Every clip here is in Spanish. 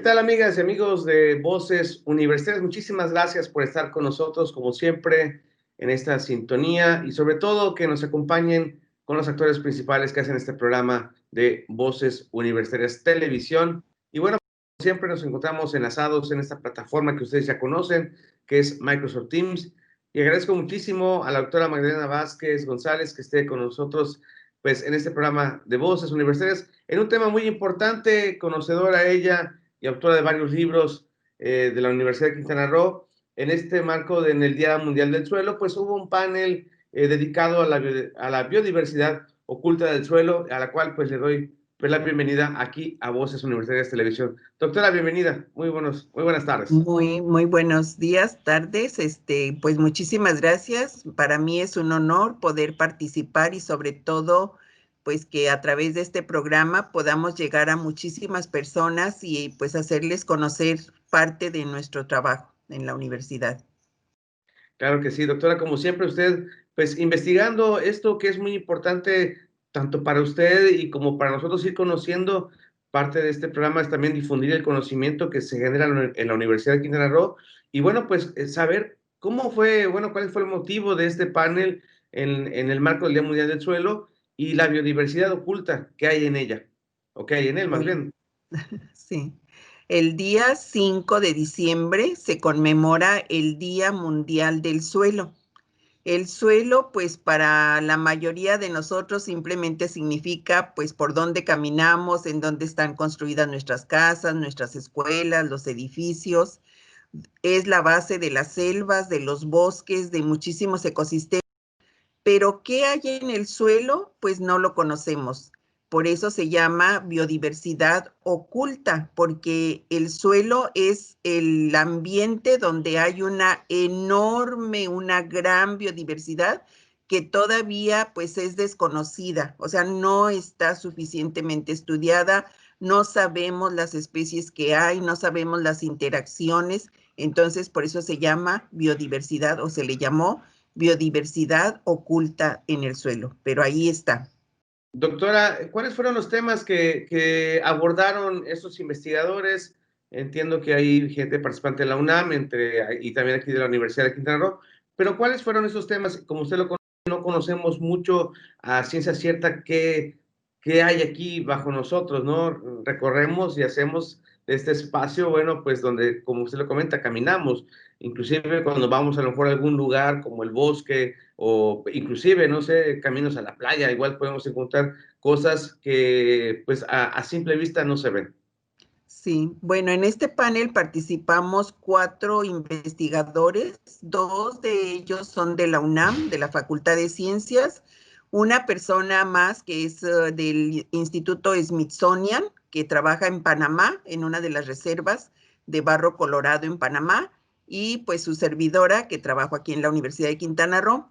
tal, amigas y amigos de Voces Universitarias? Muchísimas gracias por estar con nosotros, como siempre, en esta sintonía y sobre todo que nos acompañen con los actores principales que hacen este programa de Voces Universitarias Televisión. Y bueno, como siempre nos encontramos enlazados en esta plataforma que ustedes ya conocen, que es Microsoft Teams. Y agradezco muchísimo a la doctora Magdalena Vázquez González que esté con nosotros pues, en este programa de Voces Universitarias, en un tema muy importante, conocedora ella y autora de varios libros de la Universidad de Quintana Roo. En este marco en el Día Mundial del Suelo, pues hubo un panel dedicado a la biodiversidad oculta del suelo, a la cual pues le doy pues, la bienvenida aquí a Voces Universitarias Televisión. Doctora, bienvenida. Muy buenas tardes. Muy buenos días, tardes. Pues muchísimas gracias. Para mí es un honor poder participar y sobre todo, pues que a través de este programa podamos llegar a muchísimas personas y pues hacerles conocer parte de nuestro trabajo en la universidad. Claro que sí, doctora, como siempre usted, pues investigando esto que es muy importante tanto para usted y como para nosotros ir conociendo, parte de este programa es también difundir el conocimiento que se genera en la Universidad de Quintana Roo y bueno, pues saber cómo fue, bueno, cuál fue el motivo de este panel en el marco del Día Mundial del Suelo y la biodiversidad oculta que hay en ella, o que hay en él más Bueno, bien. sí. El día 5 de diciembre se conmemora el Día Mundial del Suelo. El suelo, pues para la mayoría de nosotros simplemente significa pues por dónde caminamos, en dónde están construidas nuestras casas, nuestras escuelas, los edificios. Es la base de las selvas, de los bosques, de muchísimos ecosistemas. Pero ¿qué hay en el suelo? Pues no lo conocemos. Por eso se llama biodiversidad oculta, porque el suelo es el ambiente donde hay una enorme, una gran biodiversidad que todavía pues es desconocida, o sea, no está suficientemente estudiada, no sabemos las especies que hay, no sabemos las interacciones, entonces por eso se llama biodiversidad o se le llamó biodiversidad oculta en el suelo, pero ahí está. Doctora, ¿cuáles fueron los temas que abordaron estos investigadores? Entiendo que hay gente participante de la UNAM y también aquí de la Universidad de Quintana Roo, pero ¿cuáles fueron esos temas? Como usted lo conoce, no conocemos mucho a ciencia cierta qué hay aquí bajo nosotros, ¿no? Recorremos y hacemos de este espacio, bueno, pues donde, como usted lo comenta, caminamos, inclusive cuando vamos a lo mejor a algún lugar como el bosque, o inclusive, no sé, caminos a la playa, igual podemos encontrar cosas que pues a simple vista no se ven. Sí, bueno, en este panel participamos 4 investigadores, 2 de ellos son de la UNAM, de la Facultad de Ciencias, una persona más que es del Instituto Smithsonian, que trabaja en Panamá, en una de las reservas de Barro Colorado en Panamá, y pues su servidora, que trabajo aquí en la Universidad de Quintana Roo.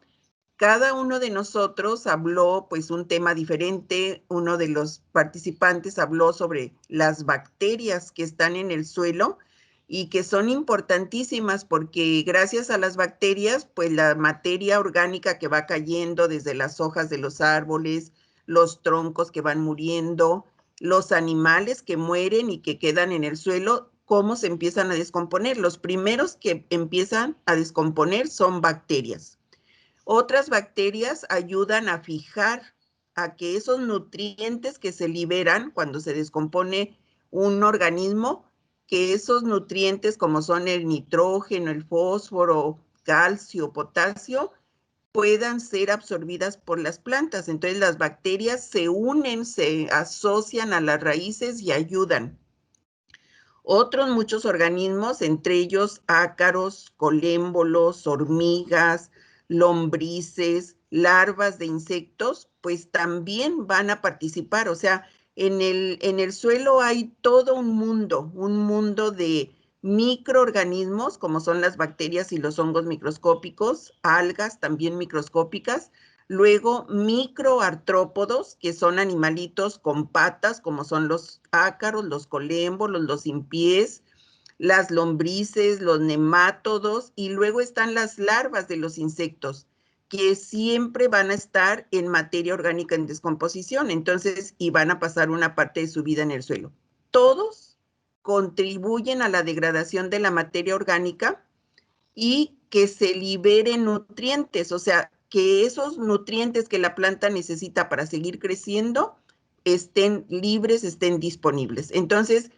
Cada uno de nosotros habló pues un tema diferente. Uno de los participantes habló sobre las bacterias que están en el suelo y que son importantísimas porque gracias a las bacterias, pues la materia orgánica que va cayendo desde las hojas de los árboles, los troncos que van muriendo, los animales que mueren y que quedan en el suelo, cómo se empiezan a descomponer. Los primeros que empiezan a descomponer son bacterias. Otras bacterias ayudan a fijar a que esos nutrientes que se liberan cuando se descompone un organismo, que esos nutrientes como son el nitrógeno, el fósforo, calcio, potasio, puedan ser absorbidas por las plantas. Entonces las bacterias se unen, se asocian a las raíces y ayudan. Otros muchos organismos, entre ellos ácaros, colémbolos, hormigas, lombrices, larvas de insectos, pues también van a participar. O sea, en el suelo hay todo un mundo de microorganismos, como son las bacterias y los hongos microscópicos, algas también microscópicas, luego microartrópodos, que son animalitos con patas, como son los ácaros, los colémbolos, los sin pies, las lombrices, los nemátodos, y luego están las larvas de los insectos, que siempre van a estar en materia orgánica en descomposición, entonces, y van a pasar una parte de su vida en el suelo. Todos contribuyen a la degradación de la materia orgánica y que se liberen nutrientes, o sea, que esos nutrientes que la planta necesita para seguir creciendo estén libres, estén disponibles. Entonces,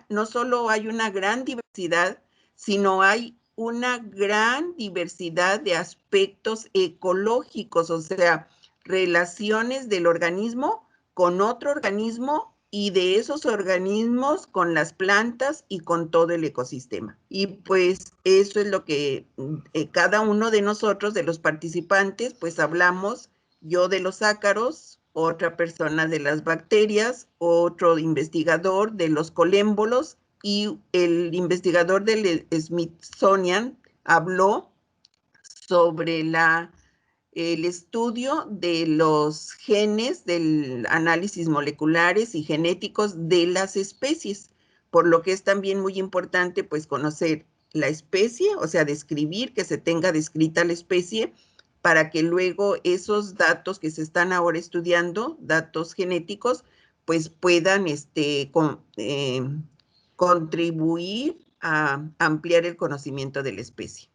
no solo hay una gran diversidad, sino hay una gran diversidad de aspectos ecológicos, o sea, relaciones del organismo con otro organismo y de esos organismos con las plantas y con todo el ecosistema. Y pues eso es lo que cada uno de nosotros, de los participantes, pues hablamos, yo de los ácaros, otra persona de las bacterias, otro investigador de los colémbolos y el investigador del Smithsonian habló sobre el estudio de los genes, del análisis moleculares y genéticos de las especies, por lo que es también muy importante pues conocer la especie, o sea, describir, que se tenga descrita la especie, para que luego esos datos que se están ahora estudiando, datos genéticos, pues puedan contribuir a ampliar el conocimiento de la especie.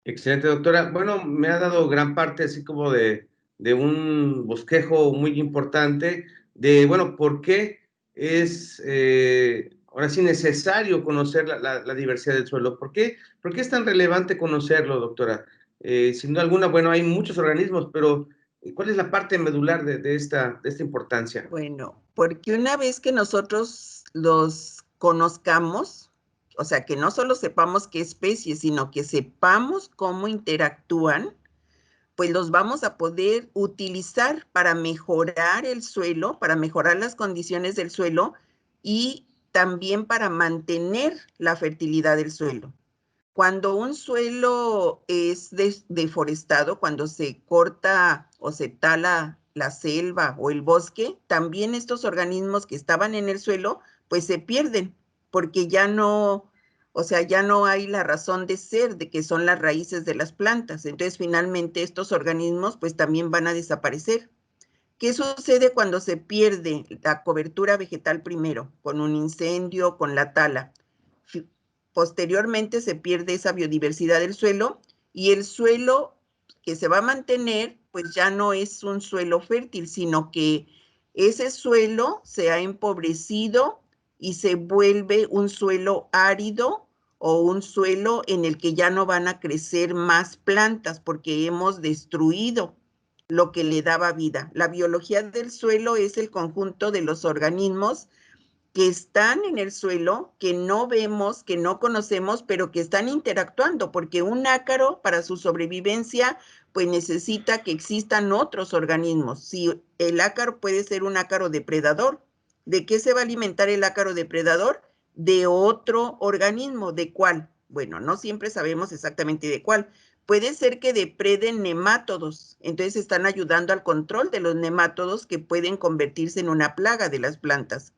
Excelente, doctora. Bueno, me ha dado gran parte así como de un bosquejo muy importante de, bueno, por qué es ahora sí necesario conocer la diversidad del suelo. ¿Por qué es tan relevante conocerlo, doctora? Sin duda alguna, bueno, hay muchos organismos, pero ¿cuál es la parte medular de esta importancia? Bueno, porque una vez que nosotros los conozcamos, o sea, que no solo sepamos qué especies, sino que sepamos cómo interactúan, pues los vamos a poder utilizar para mejorar el suelo, para mejorar las condiciones del suelo y también para mantener la fertilidad del suelo. Cuando un suelo es deforestado, cuando se corta o se tala la selva o el bosque, también estos organismos que estaban en el suelo, pues se pierden, porque ya no, o sea, ya no hay la razón de ser de que son las raíces de las plantas. Entonces, finalmente, estos organismos pues también van a desaparecer. ¿Qué sucede cuando se pierde la cobertura vegetal primero, con un incendio, con la tala? Posteriormente se pierde esa biodiversidad del suelo y el suelo que se va a mantener, pues ya no es un suelo fértil, sino que ese suelo se ha empobrecido y se vuelve un suelo árido o un suelo en el que ya no van a crecer más plantas porque hemos destruido lo que le daba vida. La biología del suelo es el conjunto de los organismos que están en el suelo, que no vemos, que no conocemos, pero que están interactuando, porque un ácaro para su sobrevivencia, pues necesita que existan otros organismos. Si el ácaro puede ser un ácaro depredador, ¿de qué se va a alimentar el ácaro depredador? De otro organismo. ¿De cuál? Bueno, no siempre sabemos exactamente de cuál. Puede ser que depreden nemátodos, entonces están ayudando al control de los nemátodos que pueden convertirse en una plaga de las plantas.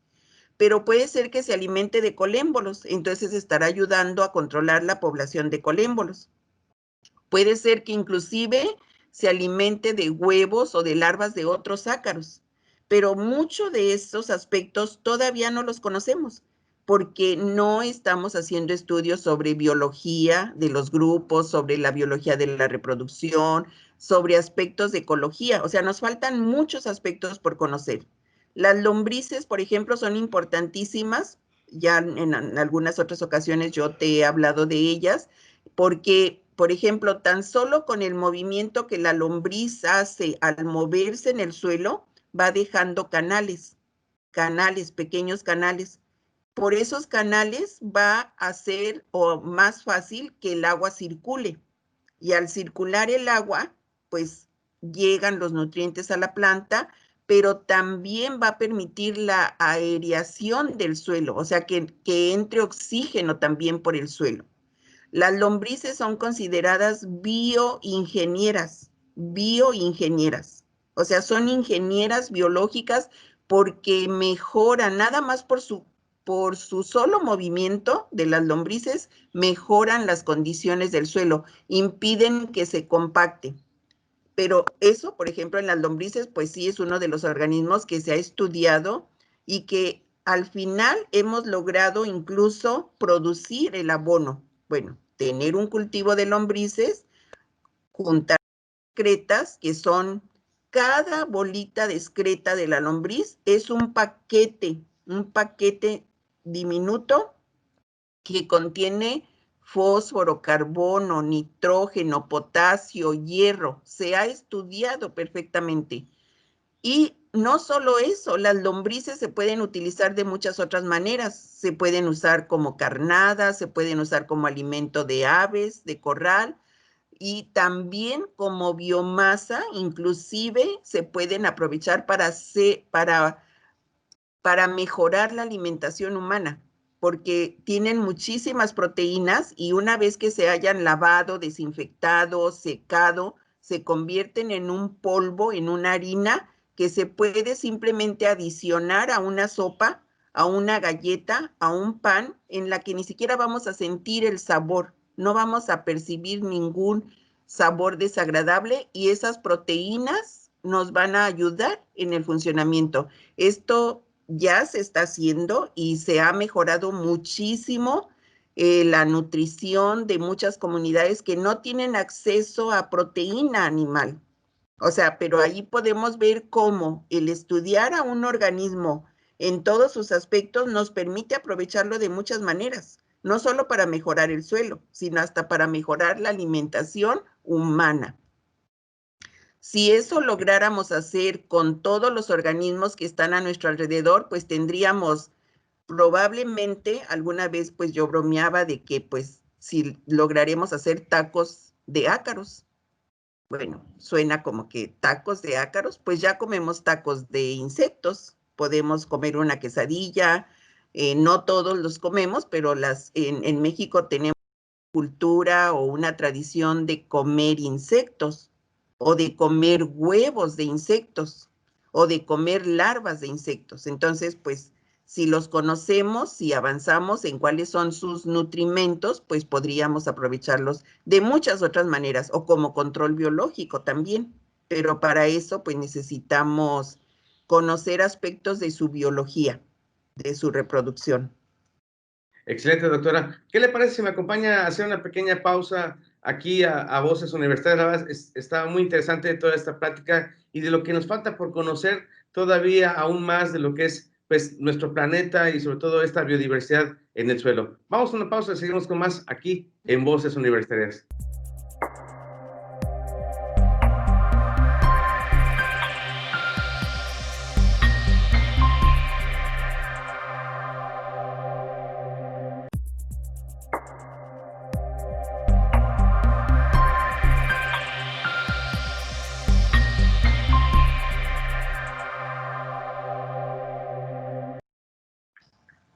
Pero puede ser que se alimente de colémbolos, entonces estará ayudando a controlar la población de colémbolos. Puede ser que inclusive se alimente de huevos o de larvas de otros ácaros, pero muchos de estos aspectos todavía no los conocemos porque no estamos haciendo estudios sobre biología de los grupos, sobre la biología de la reproducción, sobre aspectos de ecología. O sea, nos faltan muchos aspectos por conocer. Las lombrices, por ejemplo, son importantísimas. Ya en algunas otras ocasiones yo te he hablado de ellas, porque, por ejemplo, tan solo con el movimiento que la lombriz hace al moverse en el suelo, va dejando canales, pequeños canales. Por esos canales va a ser más fácil que el agua circule. Y al circular el agua, pues llegan los nutrientes a la planta, pero también va a permitir la aireación del suelo, o sea, que entre oxígeno también por el suelo. Las lombrices son consideradas bioingenieras, o sea, son ingenieras biológicas porque mejoran, nada más por su solo movimiento de las lombrices, mejoran las condiciones del suelo, impiden que se compacte. Pero eso, por ejemplo, en las lombrices, pues sí es uno de los organismos que se ha estudiado y que al final hemos logrado incluso producir el abono. Bueno, tener un cultivo de lombrices, juntar excretas, que son cada bolita de excreta de la lombriz, es un paquete diminuto que contiene fósforo, carbono, nitrógeno, potasio, hierro. Se ha estudiado perfectamente. Y no solo eso, las lombrices se pueden utilizar de muchas otras maneras. Se pueden usar como carnadas, se pueden usar como alimento de aves, de corral, y también como biomasa, inclusive se pueden aprovechar para mejorar la alimentación humana, porque tienen muchísimas proteínas y una vez que se hayan lavado, desinfectado, secado, se convierten en un polvo, en una harina que se puede simplemente adicionar a una sopa, a una galleta, a un pan, en la que ni siquiera vamos a sentir el sabor, no vamos a percibir ningún sabor desagradable y esas proteínas nos van a ayudar en el funcionamiento. Esto ya se está haciendo y se ha mejorado muchísimo la nutrición de muchas comunidades que no tienen acceso a proteína animal. O sea, pero ahí podemos ver cómo el estudiar a un organismo en todos sus aspectos nos permite aprovecharlo de muchas maneras, no solo para mejorar el suelo, sino hasta para mejorar la alimentación humana. Si eso lográramos hacer con todos los organismos que están a nuestro alrededor, pues tendríamos probablemente, alguna vez pues yo bromeaba de que pues si lograremos hacer tacos de ácaros, bueno, suena como que tacos de ácaros, pues ya comemos tacos de insectos, podemos comer una quesadilla, no todos los comemos, pero en México tenemos cultura o una tradición de comer insectos o de comer huevos de insectos o de comer larvas de insectos. Entonces, pues, si los conocemos, si avanzamos en cuáles son sus nutrimentos, pues podríamos aprovecharlos de muchas otras maneras o como control biológico también. Pero para eso, pues necesitamos conocer aspectos de su biología, de su reproducción. Excelente, doctora. ¿Qué le parece si me acompaña a hacer una pequeña pausa aquí a Voces Universitarias? La verdad, está muy interesante toda esta plática y de lo que nos falta por conocer todavía aún más de lo que es pues, nuestro planeta y sobre todo esta biodiversidad en el suelo. Vamos a una pausa y seguimos con más aquí en Voces Universitarias.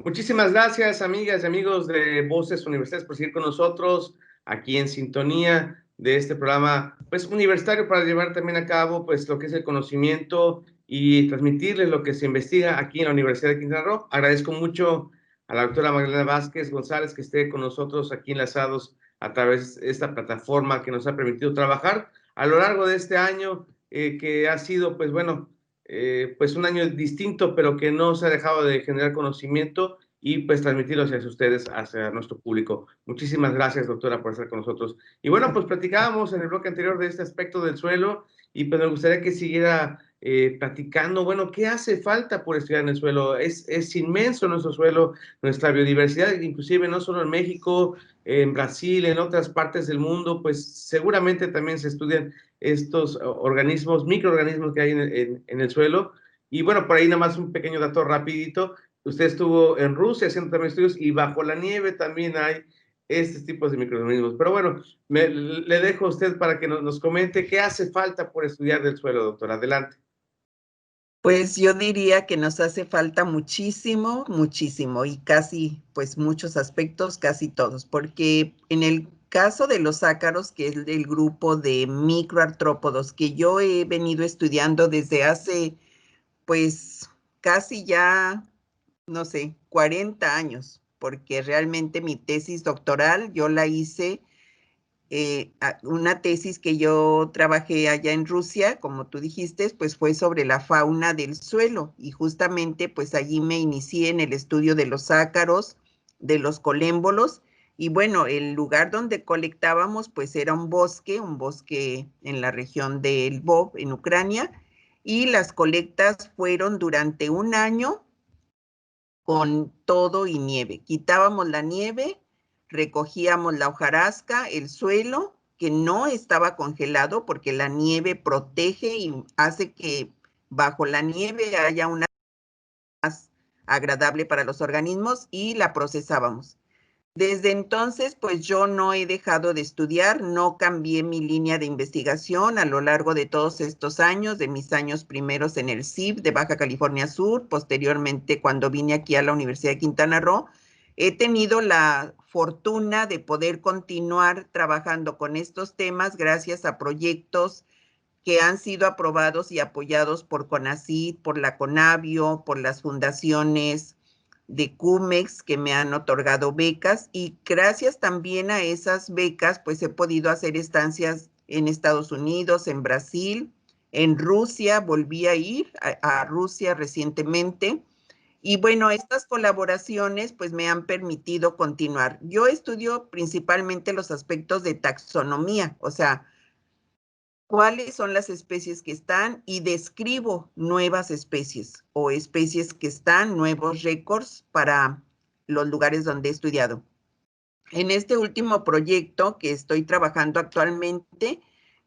Muchísimas gracias, amigas y amigos de Voces Universitarias, por seguir con nosotros aquí en sintonía de este programa pues, universitario para llevar también a cabo pues, lo que es el conocimiento y transmitirles lo que se investiga aquí en la Universidad de Quintana Roo. Agradezco mucho a la doctora Magdalena Vázquez González que esté con nosotros aquí enlazados a través de esta plataforma que nos ha permitido trabajar a lo largo de este año que ha sido, pues bueno, pues un año distinto, pero que no se ha dejado de generar conocimiento y pues transmitirlo hacia ustedes, hacia nuestro público. Muchísimas gracias, doctora, por estar con nosotros. Y bueno, pues platicábamos en el bloque anterior de este aspecto del suelo y pues me gustaría que siguiera platicando, bueno, ¿qué hace falta por estudiar en el suelo? Es inmenso nuestro suelo, nuestra biodiversidad, inclusive no solo en México, en Brasil, en otras partes del mundo, pues seguramente también se estudian estos organismos, microorganismos que hay en el suelo. Y bueno, por ahí nada más un pequeño dato rapidito. Usted estuvo en Rusia haciendo también estudios y bajo la nieve también hay estos tipos de microorganismos. Pero bueno, le dejo a usted para que nos comente qué hace falta por estudiar del suelo, doctor. Adelante. Pues yo diría que nos hace falta muchísimo, muchísimo, y casi, pues muchos aspectos, casi todos, porque en el caso de los ácaros, que es del grupo de microartrópodos, que yo he venido estudiando desde hace, pues casi ya, no sé, 40 años, porque realmente mi tesis doctoral yo la hice una tesis que yo trabajé allá en Rusia, como tú dijiste, pues fue sobre la fauna del suelo y justamente pues allí me inicié en el estudio de los ácaros, de los colémbolos y bueno, el lugar donde colectábamos pues era un bosque en la región de Lvov, en Ucrania, y las colectas fueron durante un año con todo y nieve. Quitábamos la nieve, recogíamos la hojarasca, el suelo, que no estaba congelado porque la nieve protege y hace que bajo la nieve haya una más agradable para los organismos y la procesábamos. Desde entonces, pues yo no he dejado de estudiar, no cambié mi línea de investigación a lo largo de todos estos años, de mis años primeros en el CIB de Baja California Sur, posteriormente cuando vine aquí a la Universidad de Quintana Roo, he tenido la fortuna de poder continuar trabajando con estos temas gracias a proyectos que han sido aprobados y apoyados por CONACYT, por la CONABIO, por las fundaciones de CUMEX que me han otorgado becas y gracias también a esas becas pues he podido hacer estancias en Estados Unidos, en Brasil, en Rusia, volví a ir a Rusia recientemente y bueno, estas colaboraciones pues me han permitido continuar. Yo estudio principalmente los aspectos de taxonomía, o sea, cuáles son las especies que están y describo nuevas especies o especies que están, nuevos récords para los lugares donde he estudiado. En este último proyecto que estoy trabajando actualmente,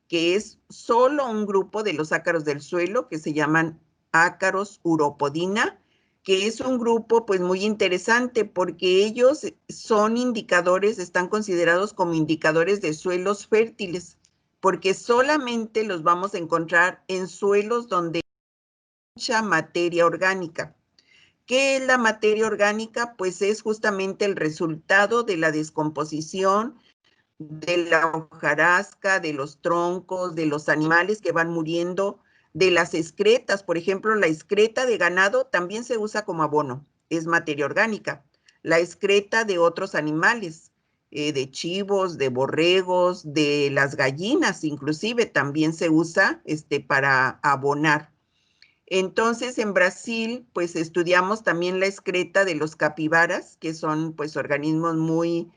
que es solo un grupo de los ácaros del suelo que se llaman ácaros uropodina, que es un grupo pues muy interesante porque ellos son indicadores, están considerados como indicadores de suelos fértiles, porque solamente los vamos a encontrar en suelos donde hay mucha materia orgánica. ¿Qué es la materia orgánica? Pues es justamente el resultado de la descomposición de la hojarasca, de los troncos, de los animales que van muriendo, de las excretas. Por ejemplo, la excreta de ganado también se usa como abono, es materia orgánica. La excreta de otros animales, de chivos, de borregos, de las gallinas, inclusive también se usa para abonar. Entonces, en Brasil, pues estudiamos también la excreta de los capibaras, que son pues organismos muy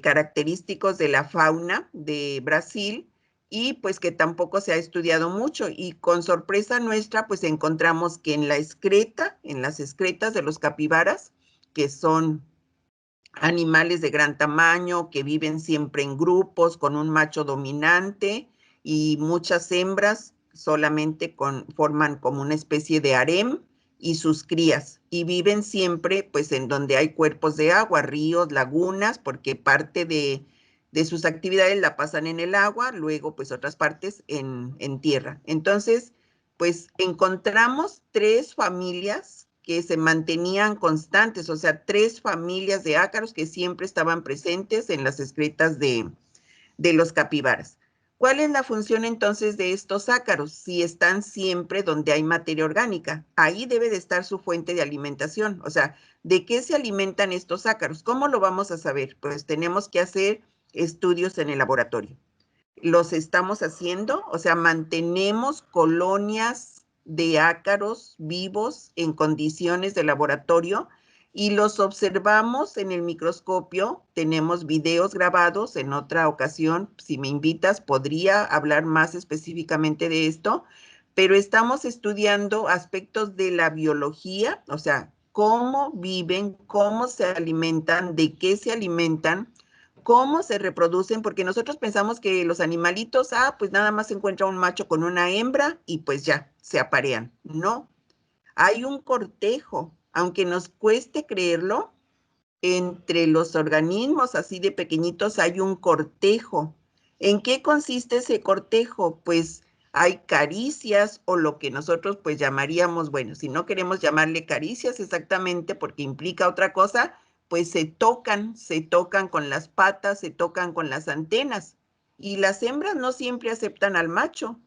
característicos de la fauna de Brasil y pues que tampoco se ha estudiado mucho. Y con sorpresa nuestra, pues encontramos que en la excreta, en las excretas de los capibaras, que son animales de gran tamaño, que viven siempre en grupos, con un macho dominante y muchas hembras solamente forman como una especie de harem y sus crías, y viven siempre pues en donde hay cuerpos de agua, ríos, lagunas, porque parte de sus actividades la pasan en el agua, luego pues otras partes en tierra. Entonces, pues encontramos 3 familias que se mantenían constantes, o sea, 3 familias de ácaros que siempre estaban presentes en las excretas de los capibaras. ¿Cuál es la función entonces de estos ácaros? Si están siempre donde hay materia orgánica, ahí debe de estar su fuente de alimentación. O sea, ¿de qué se alimentan estos ácaros? ¿Cómo lo vamos a saber? Pues tenemos que hacer estudios en el laboratorio. Los estamos haciendo, o sea, mantenemos colonias de ácaros vivos en condiciones de laboratorio y los observamos en el microscopio. Tenemos videos grabados. En otra ocasión, si me invitas, podría hablar más específicamente de esto, pero estamos estudiando aspectos de la biología, o sea, cómo viven, cómo se alimentan, de qué se alimentan, cómo se reproducen, porque nosotros pensamos que los animalitos, pues nada más se encuentra un macho con una hembra y pues ya, se aparean. No, hay un cortejo, aunque nos cueste creerlo, entre los organismos así de pequeñitos hay un cortejo. ¿En qué consiste ese cortejo? Pues hay caricias o lo que nosotros pues llamaríamos, bueno, si no queremos llamarle caricias exactamente porque implica otra cosa, pues se tocan con las patas, se tocan con las antenas. Y las hembras no siempre aceptan al macho.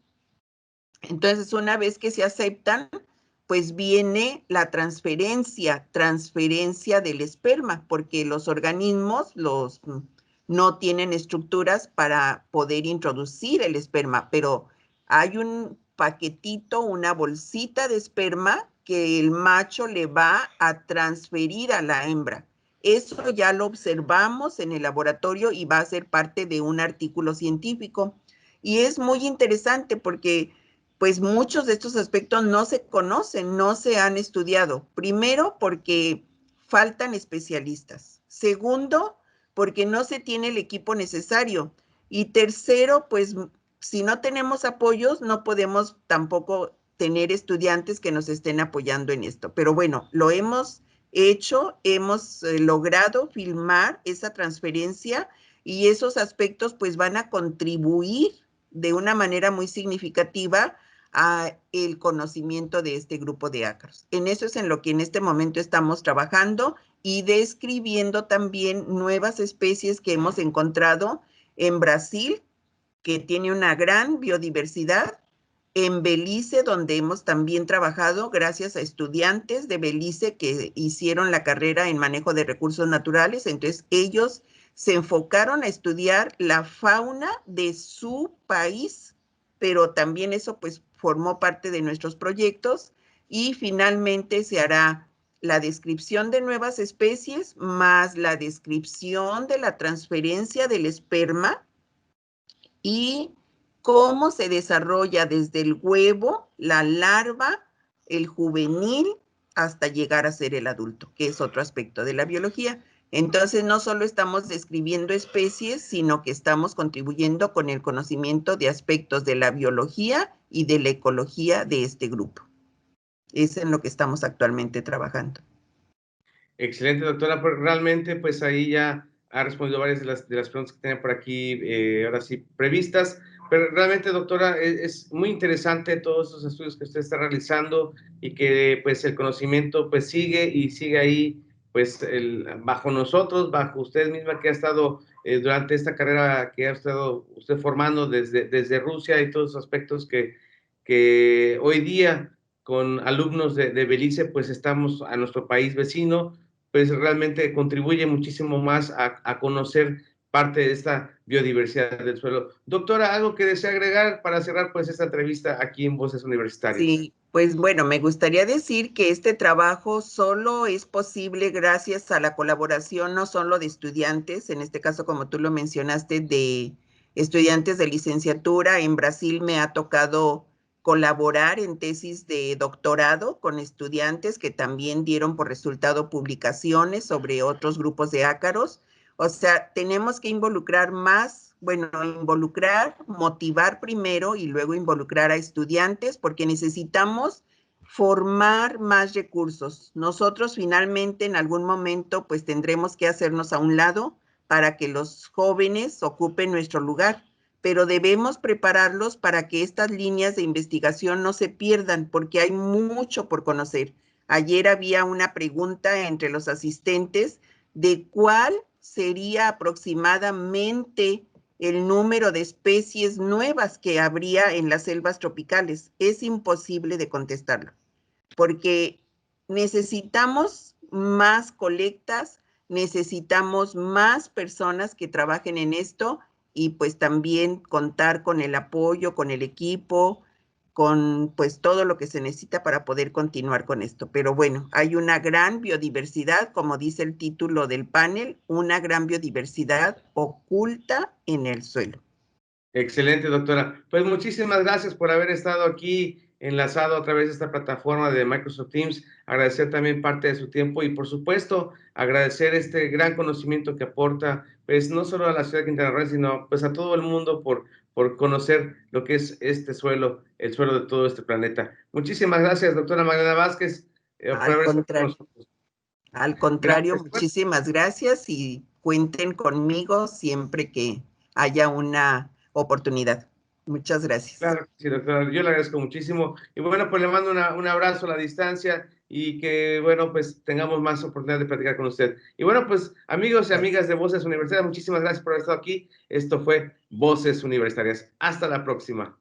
Entonces, una vez que se aceptan, pues viene la transferencia del esperma, porque los organismos, no tienen estructuras para poder introducir el esperma, pero hay un paquetito, una bolsita de esperma que el macho le va a transferir a la hembra. Eso ya lo observamos en el laboratorio y va a ser parte de un artículo científico. Y es muy interesante porque pues muchos de estos aspectos no se conocen, no se han estudiado. Primero, porque faltan especialistas. Segundo, porque no se tiene el equipo necesario. Y tercero, pues si no tenemos apoyos, no podemos tampoco tener estudiantes que nos estén apoyando en esto. Pero bueno, lo hemos hecho, hemos logrado filmar esa transferencia y esos aspectos pues van a contribuir de una manera muy significativa a el conocimiento de este grupo de ácaros. En eso es en lo que en este momento estamos trabajando y describiendo también nuevas especies que hemos encontrado en Brasil, que tiene una gran biodiversidad, en Belice, donde hemos también trabajado gracias a estudiantes de Belice que hicieron la carrera en manejo de recursos naturales. Entonces, ellos se enfocaron a estudiar la fauna de su país, pero también eso pues formó parte de nuestros proyectos y finalmente se hará la descripción de nuevas especies más la descripción de la transferencia del esperma y cómo se desarrolla desde el huevo, la larva, el juvenil, hasta llegar a ser el adulto, que es otro aspecto de la biología. Entonces, no solo estamos describiendo especies, sino que estamos contribuyendo con el conocimiento de aspectos de la biología y de la ecología de este grupo. Es en lo que estamos actualmente trabajando. Excelente, doctora. Pues realmente, pues ahí ya ha respondido varias de las preguntas que tenía por aquí, ahora sí, previstas. Pero realmente, doctora, es muy interesante todos esos estudios que usted está realizando y que pues el conocimiento pues sigue y sigue ahí, pues bajo nosotros, bajo usted misma que ha estado durante esta carrera que ha estado usted formando desde Rusia y todos los aspectos que hoy día con alumnos de Belice, pues estamos a nuestro país vecino, pues realmente contribuye muchísimo más a conocer parte de esta biodiversidad del suelo. Doctora, ¿algo que desea agregar para cerrar pues esta entrevista aquí en Voces Universitarias? Sí, pues bueno, me gustaría decir que este trabajo solo es posible gracias a la colaboración no solo de estudiantes, en este caso como tú lo mencionaste, de estudiantes de licenciatura. En Brasil me ha tocado colaborar en tesis de doctorado con estudiantes que también dieron por resultado publicaciones sobre otros grupos de ácaros. O sea, tenemos que involucrar más, bueno, involucrar, motivar primero y luego involucrar a estudiantes porque necesitamos formar más recursos. Nosotros finalmente en algún momento pues tendremos que hacernos a un lado para que los jóvenes ocupen nuestro lugar, pero debemos prepararlos para que estas líneas de investigación no se pierdan porque hay mucho por conocer. Ayer había una pregunta entre los asistentes de cuál sería aproximadamente el número de especies nuevas que habría en las selvas tropicales. Es imposible de contestarlo, porque necesitamos más colectas, necesitamos más personas que trabajen en esto y pues también contar con el apoyo, con el equipo, con pues todo lo que se necesita para poder continuar con esto. Pero bueno, hay una gran biodiversidad, como dice el título del panel, una gran biodiversidad oculta en el suelo. Excelente, doctora. Pues muchísimas gracias por haber estado aquí enlazado a través de esta plataforma de Microsoft Teams. Agradecer también parte de su tiempo y, por supuesto, agradecer este gran conocimiento que aporta, pues, no solo a la ciudad de Quintana Roo, sino pues a todo el mundo por conocer lo que es este suelo, el suelo de todo este planeta. Muchísimas gracias, doctora Magdalena Vázquez, por Al haber estado con contrario. nosotros. Al contrario, Gracias. Bueno, muchísimas gracias y cuenten conmigo siempre que haya una oportunidad. Muchas gracias. claro, sí, doctora, yo le agradezco muchísimo. Y bueno, pues le mando un abrazo a la distancia y que, bueno, pues tengamos más oportunidad de platicar con usted. Y bueno, pues amigos y Gracias. amigas de Voces Universitarias, muchísimas gracias por haber estado aquí. Esto fue Voces Universitarias. Hasta la próxima.